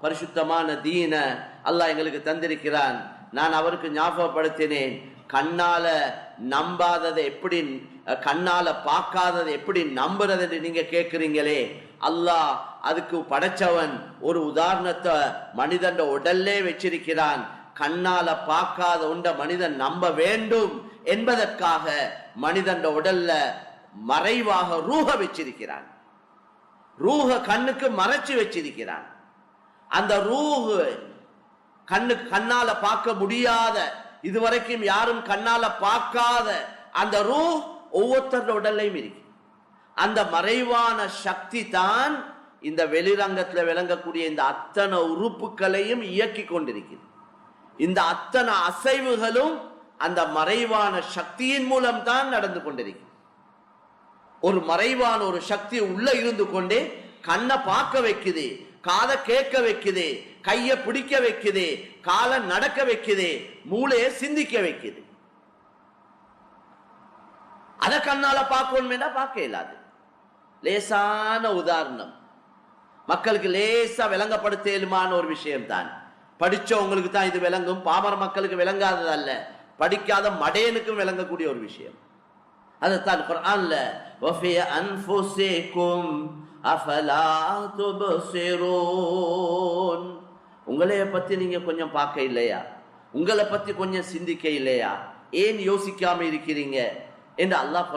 பரிசுத்தமான தீன அல்லாஹ் எங்களுக்கு தந்திருக்கிறான். நான் அவருக்கு ஞாபகப்படுத்தினேன், கண்ணால நம்பாததை எப்படி, கண்ணால பார்க்காததை எப்படி நம்புறது என்று நீங்க கேட்கிறீங்களே, அல்லாஹ் அதுக்கு படைச்சவன் ஒரு உதாரணத்தை மனிதன் உடல்லே வச்சிருக்கிறான். கண்ணால பார்க்காத உண்ட மனிதன் நம்ப வேண்டும் என்பதற்காக மனிதன் உடல்ல மறைவாக ரூஹ வச்சிருக்கிறான். ரூஹ கண்ணுக்கு மறைச்சு வச்சிருக்கிறான். அந்த ரூஹ் கண்ணால பார்க்க முடியாத, இதுவரைக்கும் யாரும் கண்ணால பார்க்காத அந்த ரூஹ் ஒவ்வொருத்தருடைய உடல்லையும் இருக்கு. அந்த மறைவான சக்தி தான் இந்த வெளிரங்கத்தில் விளங்கக்கூடிய இந்த அத்தனை உறுப்புகளையும் இயக்கி கொண்டிருக்கிறது. இந்த அத்தனை அசைவுகளும் அந்த மறைவான சக்தியின் மூலம் தான் நடந்து கொண்டிருக்கிறது. ஒரு மறைவான ஒரு சக்தி உள்ள இருந்து கொண்டே கண்ணை பார்க்க வைக்குது, காதை கேட்க வைக்குது, கையை பிடிக்க வைக்குது, காலை நடக்க வைக்குது, மூளையை சிந்திக்க வைக்குது. அத கண்ணால பார்க்கணும்னா பார்க்க இயலாது. லேசான உதாரணம், மக்களுக்கு லேசா விளங்கப்படுத்தலுமான ஒரு விஷயம் தான். படிச்சவங்களுக்கு தான் இது விளங்கும், பாமர மக்களுக்கு விளங்காதது அல்ல, படிக்காத மடையனுக்கும் விளங்கக்கூடிய ஒரு விஷயம். அதுதான் குர்ஆன்ல வஃபி அன்ஃபுஸிகும் அஃபலா துப்ஸிரூன், உங்களைய பத்தி நீங்க கொஞ்சம் பார்க்க இல்லையா, உங்களை பத்தி கொஞ்சம் சிந்திக்க இல்லையா, ஏன் யோசிக்காம இருக்கிறீங்க என்று அல்லாஹ்